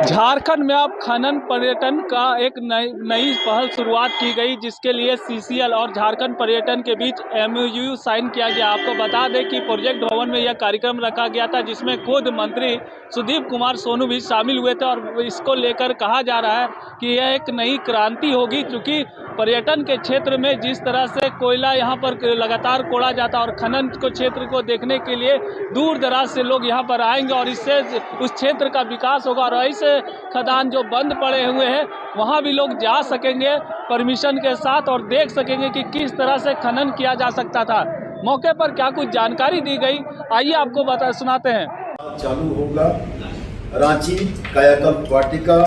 झारखंड में अब खनन पर्यटन का एक नई पहल शुरुआत की गई, जिसके लिए सीसीएल और झारखंड पर्यटन के बीच एमओयू साइन किया गया। आपको बता दें कि प्रोजेक्ट भवन में यह कार्यक्रम रखा गया था, जिसमें खुद मंत्री सुदीप कुमार सोनू भी शामिल हुए थे और इसको लेकर कहा जा रहा है कि यह एक नई क्रांति होगी, क्योंकि पर्यटन के क्षेत्र में जिस तरह से कोयला यहाँ पर लगातार कोड़ा जाता है और खनन को क्षेत्र को देखने के लिए दूर दराज से लोग यहाँ पर आएंगे और इससे उस क्षेत्र का विकास होगा और ऐसे खदान जो बंद पड़े हुए हैं वहाँ भी लोग जा सकेंगे परमिशन के साथ और देख सकेंगे कि किस तरह से खनन किया जा सकता था। मौके पर क्या कुछ जानकारी दी गई, आइए आपको सुनाते हैं। चालू होगा Ranchi Kayakalp Vatika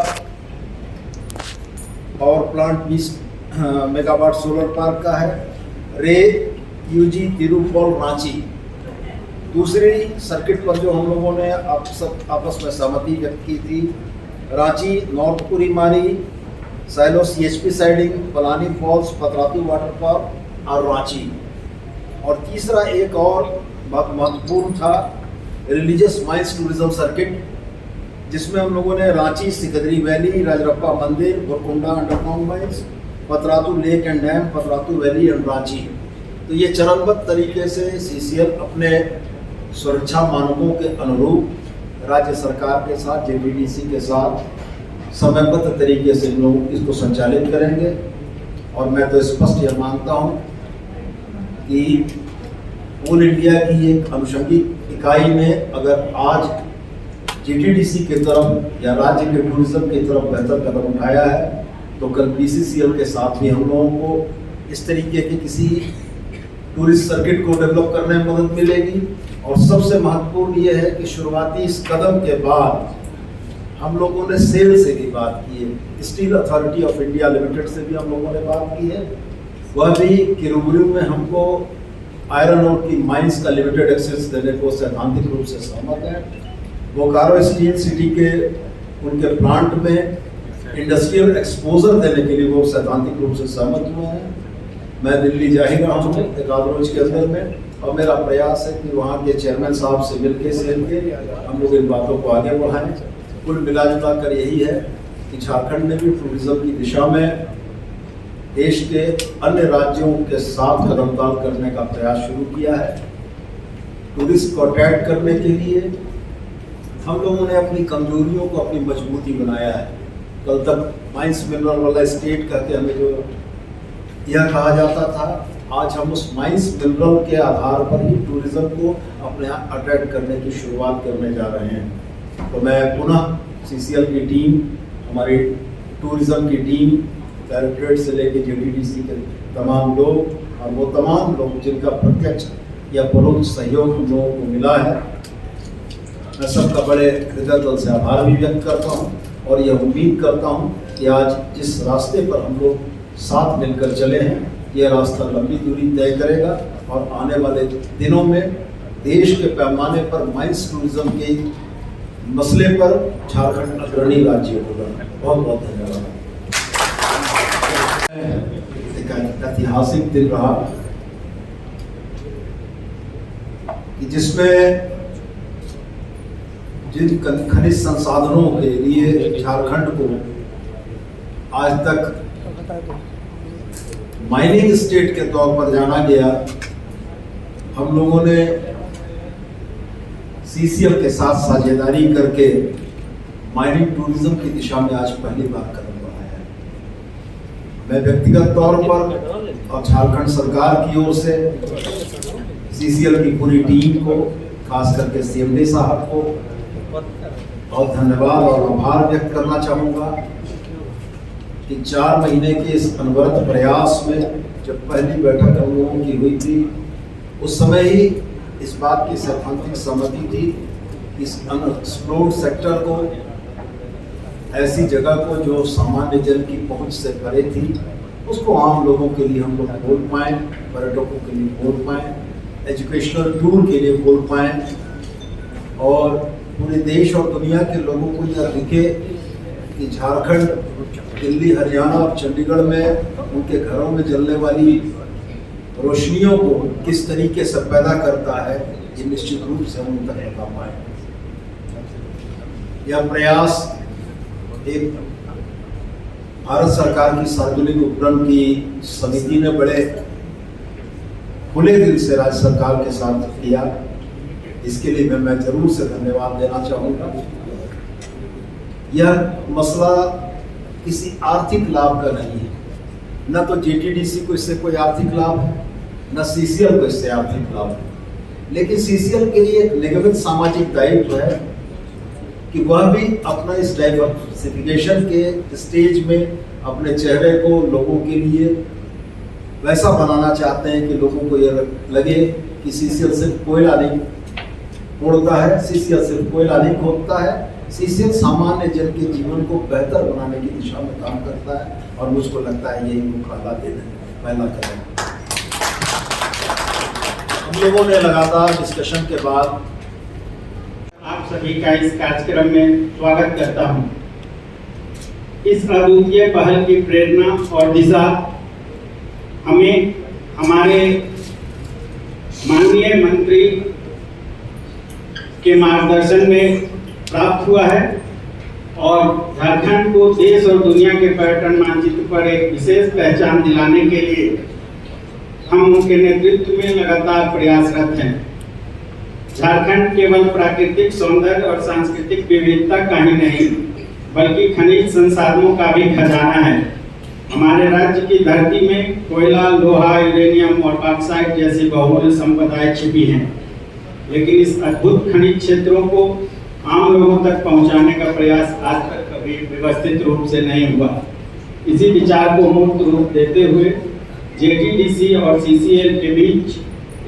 power plant 20 megawatt solar park का है। रे यूजी तिरुपल रांची। दूसरी सर्किट पर जो हम लोगों ने आपस में सहमति व्यक्त की थी, रांची नॉर्थ कुरीमारी, सैलो CHP siding, Palani falls, Patratu water park और रांची। और तीसरा एक और बहुत महत्वपूर्ण था रिलीजियस माइंस टूरिज्म सर्किट, जिसमें हम लोगों ने रांची सिकदरी वैली, राजरप्पा मंदिर, Gorkunda underground mines, Patratu lake and dam, Patratu valley and Ranchi. तो ये चरणबद्ध तरीके से सीसीएल अपने सुरक्षा मानकों के अनुरूप राज्य सरकार के साथ, जेटीडीसी के साथ समयबद्ध तरीके से लोग इसको संचालित करेंगे। और मैं तो स्पष्ट यह मानता हूँ कि ऑल इंडिया की एक अनुषंगिक इकाई ने अगर आज जेटीडीसी की तरफ या राज्य के टूरिज्म की तरफ बेहतर कदम उठाया है, तो कल बीसीसीएल के साथ भी हम लोगों को इस तरीके की किसी टूरिस्ट सर्किट को डेवलप करने में मदद मिलेगी। और सबसे महत्वपूर्ण ये है कि शुरुआती इस कदम के बाद हम लोगों ने सेल से भी बात की है, steel authority of India limited से भी हम लोगों ने बात की है। वह भी किरुबुरु में हमको आयरन ओर की माइंस का लिमिटेड एक्सेस देने को सैद्धांतिक रूप से सहमत है। बोकारो स्टील सिटी के उनके प्लांट में इंडस्ट्रियल एक्सपोजर देने के लिए वो सैद्धांतिक रूप से सहमत हुए हैं। मैं दिल्ली जा ही रहा हूँ एक आध रोज के अंदर में, और मेरा प्रयास है कि वहाँ के चेयरमैन साहब से मिलकर सेल के हम लोग इन बातों को आगे बढ़ाएं। कुल मिला जुला कर यही है कि झारखंड ने भी टूरिज्म की दिशा में देश के अन्य राज्यों के साथ कदमताल करने का प्रयास शुरू किया है। टूरिस्ट को अट्रैक्ट करने के लिए हम लोगों ने अपनी कमजोरियों को अपनी मजबूती बनाया है। कल तक माइंस मिनरल वाला स्टेट कहते हमें जो यह कहा जाता था, आज हम उस माइंस मिनरल के आधार पर ही टूरिज्म को अपने यहाँ अट्रैक्ट करने की शुरुआत करने जा रहे हैं। तो मैं पुनः सीसीएल की टीम, हमारी टूरिज्म की टीम, डायरेक्टरेट से लेकर जेटीडीसी के तमाम लोग और वो तमाम लोग जिनका प्रत्यक्ष या परोक्ष सहयोग हम लोगों को मिला है, मैं सबका बड़े हृदय तल से आभार भी व्यक्त करता हूँ। और यह उम्मीद करता हूँ कि आज जिस रास्ते पर हम लोग साथ मिलकर चले हैं, यह रास्ता लंबी दूरी तय करेगा और आने वाले दिनों में देश के पैमाने पर माइंस टूरिज्म के मसले पर झारखंड अग्रणी राज्य होगा। बहुत बहुत धन्यवाद। एक ऐतिहासिक दिन रहा कि जिसमें जिन खनिज संसाधनों के लिए झारखंड को आज तक माइनिंग स्टेट के तौर पर जाना गया, हम लोगों ने सीसीएल के साथ साझेदारी करके माइनिंग टूरिज्म की दिशा में आज पहली बार कदम बढ़ाया है। मैं व्यक्तिगत तौर पर और झारखंड सरकार की ओर से सीसीएल की पूरी टीम को, खास करके सीएमडी साहब को बहुत धन्यवाद और आभार व्यक्त करना चाहूँगा कि 4 महीने के इस अनवरत प्रयास में जब पहली बैठक हम लोगों की हुई थी, उस समय ही इस बात की सैद्धांतिक सहमति थी कि इस अनएक्सप्लोर्ड सेक्टर को, ऐसी जगह को जो सामान्य जन की पहुंच से परे थी, उसको आम लोगों के लिए हम लोग खोल पाएँ, पर्यटकों के लिए खोल पाएँ, एजुकेशनल टूर के लिए खोल पाएँ और पूरे देश और दुनिया के लोगों को यह दिखे कि झारखंड दिल्ली, हरियाणा और चंडीगढ़ में उनके घरों में जलने वाली रोशनियों को किस तरीके से पैदा करता है, ये निश्चित रूप से हम उन तक बता पाए। यह प्रयास एक भारत सरकार की सार्वजनिक उपक्रम की समिति ने बड़े खुले दिल से राज्य सरकार के साथ किया, इसके लिए मैं जरूर से धन्यवाद देना चाहूँगा। यह मसला किसी आर्थिक लाभ का नहीं है, न तो जेटीडीसी को इससे कोई आर्थिक लाभ है, न सीसीएल को इससे आर्थिक लाभ है, लेकिन सीसीएल के लिए एक निगमित सामाजिक दायित्व है कि वह भी अपना इस डाइवर्सिफिकेशन के स्टेज में अपने चेहरे को लोगों के लिए वैसा बनाना चाहते हैं कि लोगों को यह लगे कि सीसीएल सिर्फ कोयला नहीं तोड़ता है, सीसीएल सिर्फ कोयला नहीं खोदता है, सीसीएल सामान्य जन के जीवन को बेहतर बनाने की दिशा में काम करता है, और मुझको लगता है यही मुकाबला पहला कदम। हम लोगों ने लगातार डिस्कशन के बाद आप सभी का इस कार्यक्रम में स्वागत करता हूं। इस अद्वितीय पहल की प्रेरणा और दिशा हमें हमारे माननीय मंत्री के मार्गदर्शन में प्राप्त हुआ है, और झारखंड को देश और दुनिया के पर्यटन मानचित्र पर एक विशेष पहचान दिलाने के लिए हम उनके नेतृत्व में लगातार प्रयासरत हैं। झारखंड केवल प्राकृतिक सौंदर्य और सांस्कृतिक विविधता का ही नहीं, बल्कि खनिज संसाधनों का भी खजाना है। हमारे राज्य की धरती में कोयला, लोहा, यूरेनियम और बॉक्साइट जैसी बहुमूल्य संपदाएं छिपी हैं, लेकिन इस अद्भुत खनिज क्षेत्रों को आम लोगों तक पहुंचाने का प्रयास आज तक कभी व्यवस्थित रूप से नहीं हुआ। इसी विचार को मूर्त रूप देते हुए जेटीडीसी और सीसीएल के बीच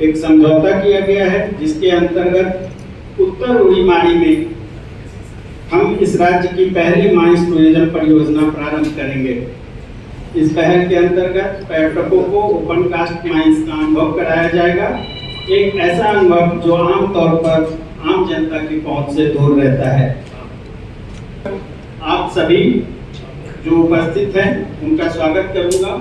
एक समझौता किया गया है, जिसके अंतर्गत उत्तर उड़ीमाड़ी में हम इस राज्य की पहली माइंस टूरिज्म परियोजना प्रारंभ करेंगे। इस पहल के अंतर्गत पर्यटकों को ओपन कास्ट माइंस का अनुभव कराया जाएगा, एक ऐसा अनुभव जो आमतौर पर आम जनता की पहुंच से दूर रहता है। आप सभी जो उपस्थित हैं उनका स्वागत करूंगा।